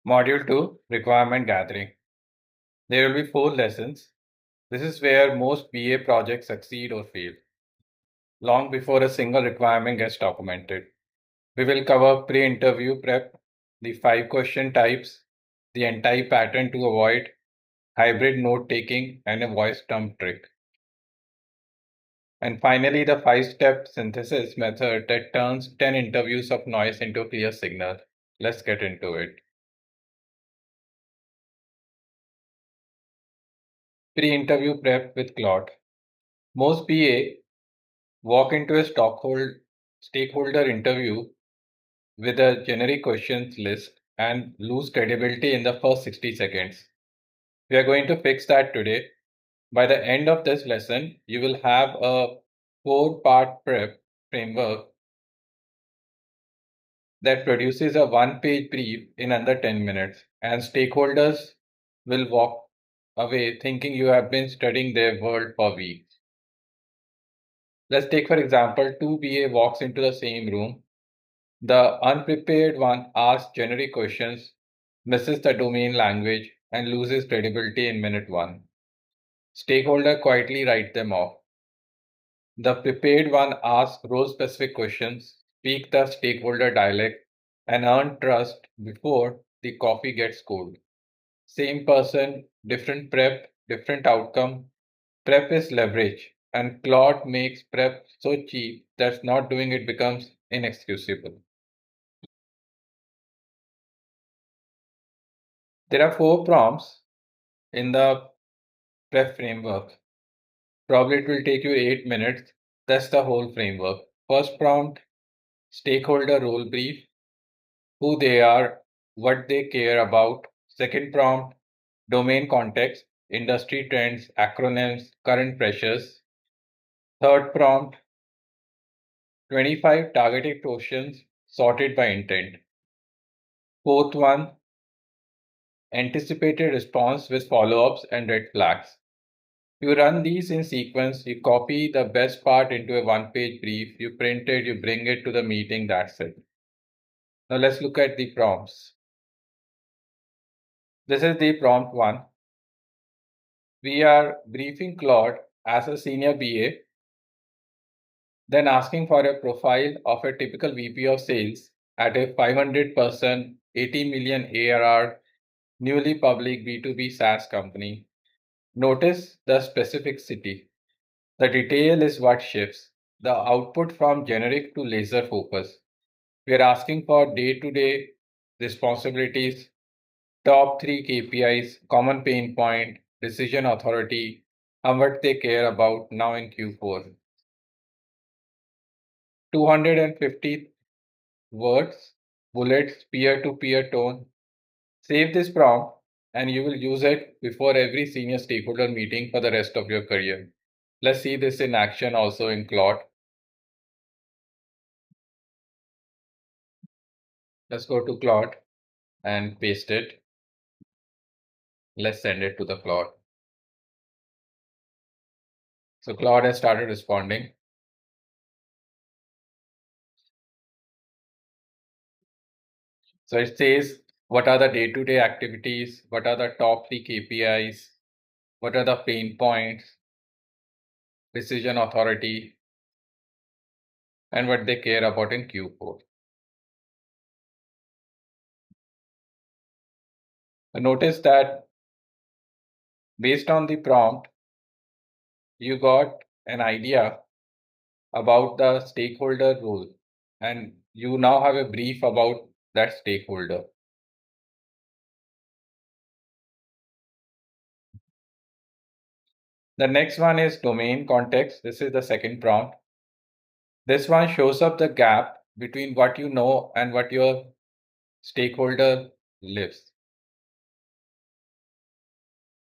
Module 2 Requirement Gathering. There will be 4 lessons. This is where most BA projects succeed or fail, long before a single requirement gets documented. We will cover pre-interview prep, the 5 question types, the entire pattern to avoid, hybrid note taking, and a voice dump trick. And finally, the 5-step synthesis method that turns 10 interviews of noise into a clear signal. Let's get into it. Pre-interview prep with Claude. Most BA walk into a stakeholder interview with a generic questions list and lose credibility in the first 60 seconds. We are going to fix that today. By the end of this lesson, you will have a 4-part prep framework that produces a 1-page brief in under 10 minutes, and stakeholders will walk away thinking you have been studying their world for weeks. Let's take, for example, 2 BA walks into the same room. The unprepared one asks generic questions, misses the domain language, and loses credibility in minute 1. Stakeholder quietly write them off. The prepared one asks role-specific questions, speak the stakeholder dialect, and earn trust before the coffee gets cold. Same person, different prep, different outcome. Prep is leverage, and Claude makes prep so cheap that not doing it becomes inexcusable. There are 4 prompts in the prep framework. Probably it will take you 8 minutes. That's the whole framework. First prompt, stakeholder role brief, who they are, what they care about. Second prompt, domain context, industry trends, acronyms, current pressures. Third prompt, 25 targeted questions sorted by intent. Fourth one, anticipated response with follow-ups and red flags. You run these in sequence, you copy the best part into a 1-page brief, you print it, you bring it to the meeting, that's it. Now let's look at the prompts. This is the prompt 1. We are briefing Claude as a senior BA, then asking for a profile of a typical VP of sales at a 500-person, 80 million ARR, newly public B2B SaaS company. Notice the specificity. The detail is what shifts. The output from generic to laser focus. We are asking for day-to-day responsibilities, top 3 KPIs, common pain point, decision authority, and what they care about now in Q4. 250 words, bullets, peer-to-peer tone. Save this prompt and you will use it before every senior stakeholder meeting for the rest of your career. Let's see this in action also in Claude. Let's go to Claude and paste it. Let's send it to the Claude. So Claude has started responding. So it says, what are the day-to-day activities? What are the top 3 KPIs? What are the pain points? Decision authority? And what they care about in Q4. Notice that based on the prompt, you got an idea about the stakeholder role, and you now have a brief about that stakeholder. The next one is domain context. This is the second prompt. This one shows up the gap between what you know and what your stakeholder lives.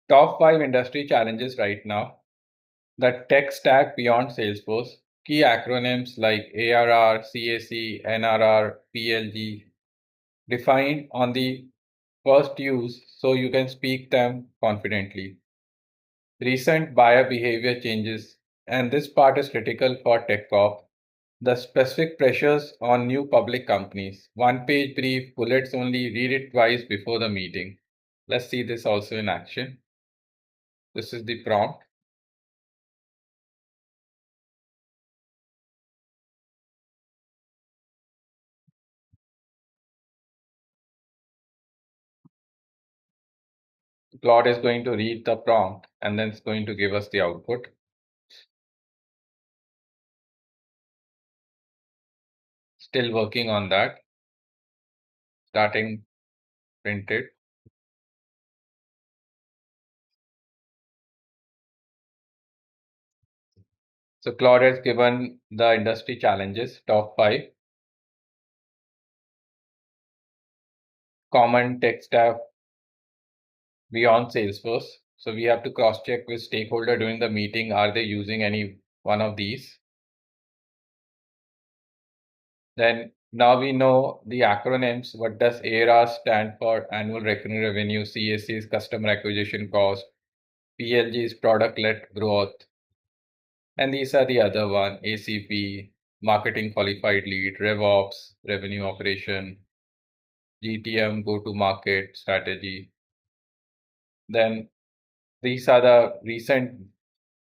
Top 5 industry challenges right now. The tech stack beyond Salesforce. Key acronyms like ARR, CAC, NRR, PLG defined on the first use so you can speak them confidently. Recent buyer behavior changes, and this part is critical for TechCop. The specific pressures on new public companies. One-page brief, bullets only, read it twice before the meeting. Let's see this also in action. This is the prompt. Claude is going to read the prompt and then it's going to give us the output. Still working on that. Starting printed. So Claude has given the industry challenges, top 5. Common tech stack beyond Salesforce. So we have to cross-check with stakeholder during the meeting. Are they using any one of these? Then now we know the acronyms. What does ARR stand for? Annual recurring revenue. CAC is customer acquisition cost. PLG is product-led growth. And these are the other one, ACP, marketing qualified lead, RevOps, revenue operation, GTM, go-to-market strategy. Then these are the recent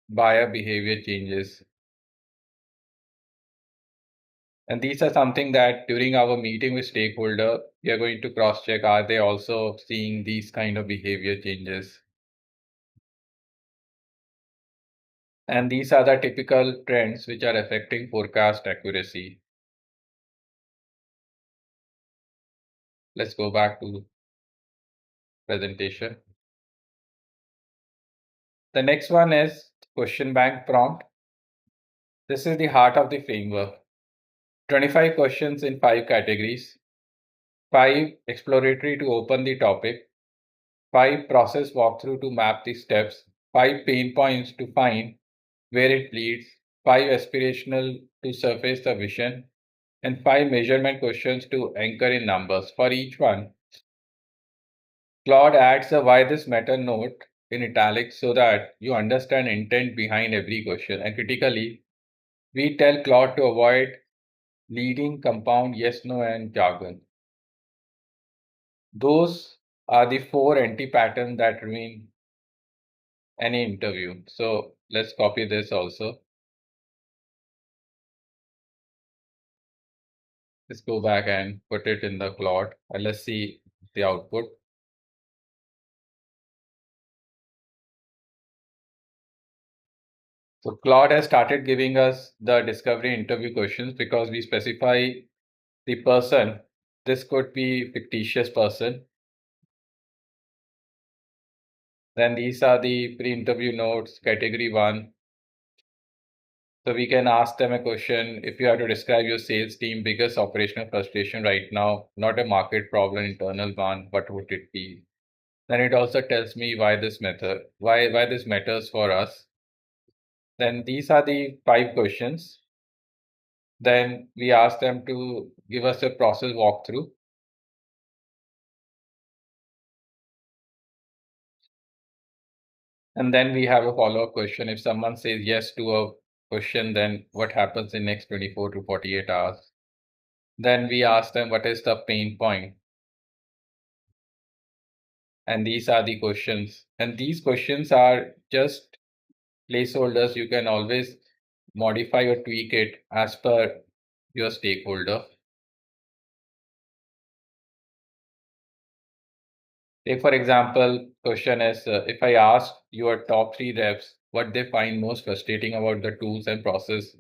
buyer behavior changes. And these are something that during our meeting with stakeholder, we are going to cross-check, are they also seeing these kind of behavior changes? And these are the typical trends which are affecting forecast accuracy. Let's go back to presentation. The next one is question bank prompt. This is the heart of the framework. 25 questions in 5 categories. 5 exploratory to open the topic. 5 process walkthrough to map the steps. 5 pain points to find where it leads. 5 aspirational to surface the vision. And 5 measurement questions to anchor in numbers. For each one, Claude adds a why this matter note in italics so that you understand intent behind every question. And critically, we tell Claude to avoid leading compound yes, no, and jargon. Those are the 4 anti-patterns that ruin any interview. So let's copy this also. Let's go back and put it in the Claude and let's see the output. So Claude has started giving us the discovery interview questions because we specify the person. This could be fictitious person. Then these are the pre-interview notes, category 1. So we can ask them a question. If you have to describe your sales team biggest operational frustration right now, not a market problem, internal one, what would it be? Then it also tells me why this this matters for us. Then these are the 5 questions. Then we ask them to give us a process walkthrough. And then we have a follow-up question. If someone says yes to a question, then what happens in next 24 to 48 hours? Then we ask them what is the pain point? And these are the questions. And these questions are just placeholders. You can always modify or tweak it as per your stakeholder. Take for example, question is if I ask your top 3 reps what they find most frustrating about the tools and process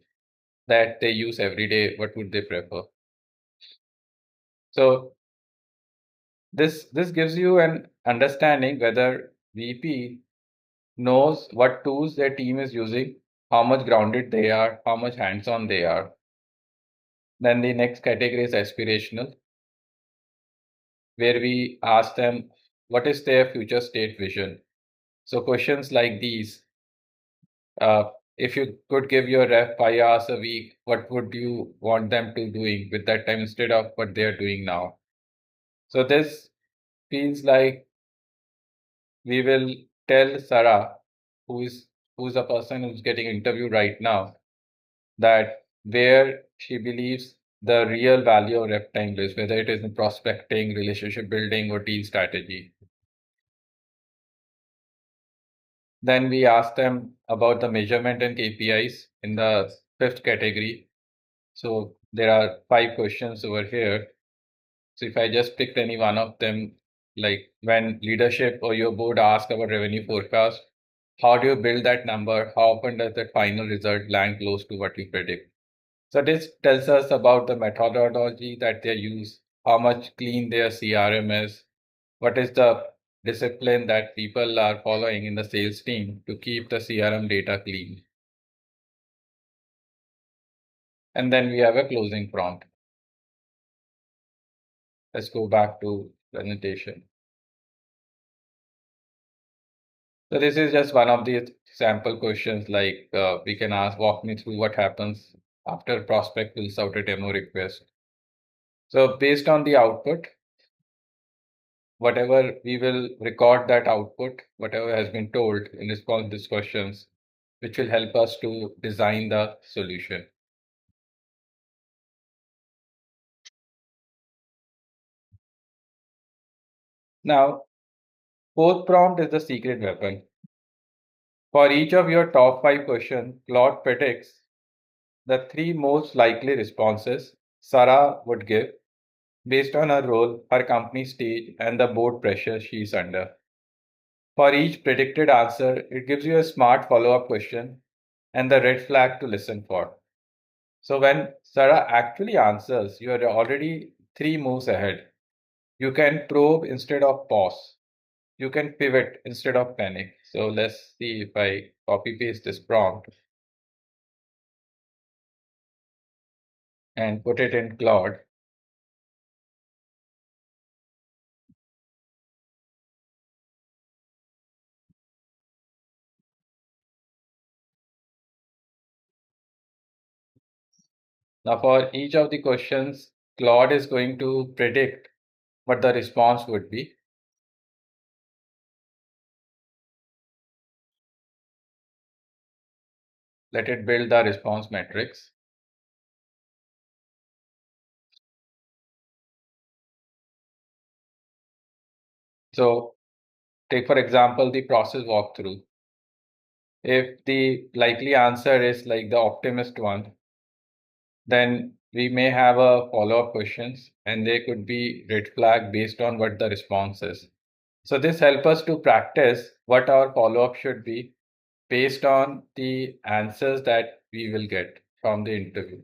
that they use every day, what would they prefer? So this gives you an understanding whether VP knows what tools their team is using, how much grounded they are, how much hands-on they are. Then the next category is aspirational, where we ask them what is their future state vision. So questions like these, if you could give your rep 5 hours a week, what would you want them to doing with that time instead of what they are doing now? So this feels like we will tell Sarah, who's a person who's getting interviewed right now, that where she believes the real value of rep time lives, whether it is in prospecting, relationship building, or deal strategy. Then we ask them about the measurement and KPIs in the fifth category. So there are 5 questions over here. So if I just picked any one of them, like when leadership or your board ask about revenue forecast, how do you build that number? How often does that final result land close to what you predict? So this tells us about the methodology that they use, how much clean their CRM is, what is the discipline that people are following in the sales team to keep the CRM data clean. And then we have a closing prompt. Let's go back to presentation. So this is just one of the sample questions, like we can ask, walk me through what happens after prospect fills out a demo request. So based on the output, whatever we will record that output, whatever has been told in response to these questions, which will help us to design the solution. Now, fourth prompt is the secret weapon. For each of your top 5 questions, Claude predicts the 3 most likely responses Sarah would give based on her role, her company stage, and the board pressure she is under. For each predicted answer, it gives you a smart follow-up question and the red flag to listen for. So when Sarah actually answers, you are already 3 moves ahead. You can probe instead of pause. You can pivot instead of panic. So let's see if I copy paste this prompt and put it in Claude. Now for each of the questions, Claude is going to predict what the response would be. Let it build the response metrics. So take, for example, the process walkthrough. If the likely answer is like the optimist one, then we may have a follow-up questions and they could be red flag based on what the response is. So this helps us to practice what our follow-up should be based on the answers that we will get from the interview.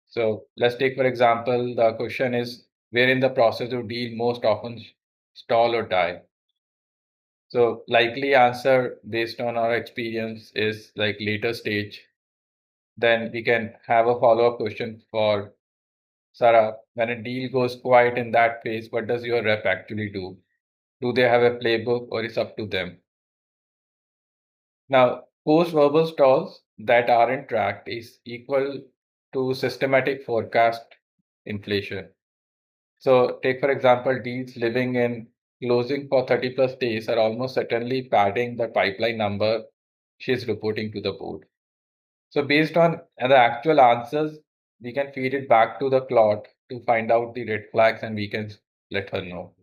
So let's take, for example, the question is, where in the process do deal most often stall or die? So likely answer based on our experience is like later stage. Then we can have a follow-up question for Sarah. When a deal goes quiet in that phase, what does your rep actually do? Do they have a playbook or it's up to them? Now, post-verbal stalls that aren't tracked is equal to systematic forecast inflation. So take, for example, deals living in closing for 30 plus days are almost certainly padding the pipeline number she's reporting to the board. So based on the actual answers, we can feed it back to the Claude to find out the red flags and we can let her know.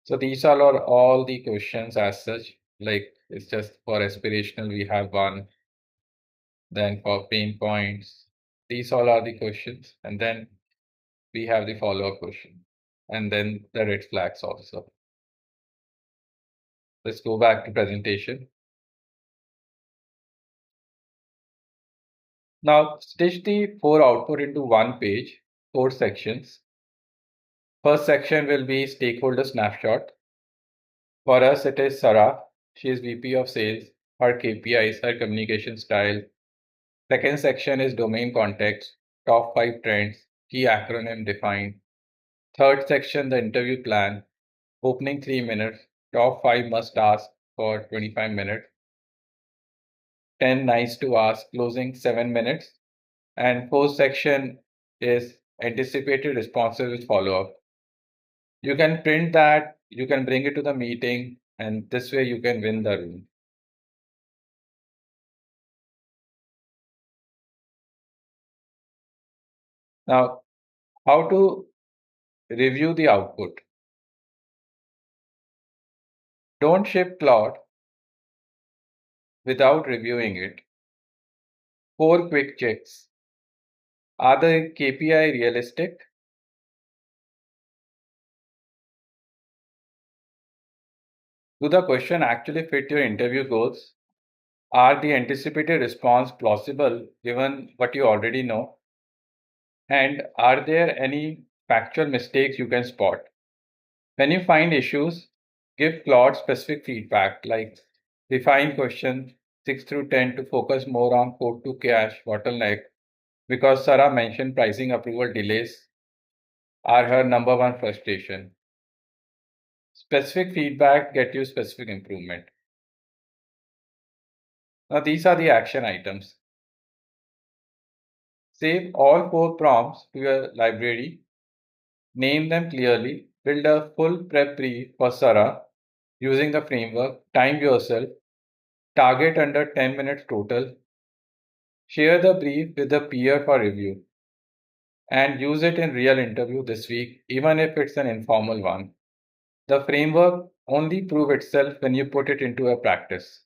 So these are all the questions as such. Like it's just for aspirational, we have one. Then for pain points, these all are the questions. And then we have the follow-up question. And then the red flags also. Let's go back to presentation. Now stitch the 4 output into one page, 4 sections. First section will be stakeholder snapshot. For us, it is Sarah. She is VP of Sales. Her KPIs, her communication style. Second section is domain context, top 5 trends, key acronym defined. Third section, the interview plan, opening 3 minutes, top 5 must ask for 25 minutes. 10 nice to ask, closing 7 minutes. And fourth section is anticipated responses with follow up. You can print that, you can bring it to the meeting, and this way you can win the room. Now, how to review the output? Don't ship Claude without reviewing it. 4 quick checks. Are the KPI realistic? Do the question actually fit your interview goals? Are the anticipated response plausible given what you already know? And are there any factual mistakes you can spot? When you find issues, give Claude specific feedback like refine question 6 through 10 to focus more on code to cash bottleneck because Sarah mentioned pricing approval delays are her number one frustration. Specific feedback get you specific improvement. Now these are the action items. Save all 4 prompts to your library, name them clearly, build a full prep brief for Sarah using the framework, time yourself, target under 10 minutes total, share the brief with a peer for review, and use it in real interview this week, even if it's an informal one. The framework only prove itself when you put it into a practice.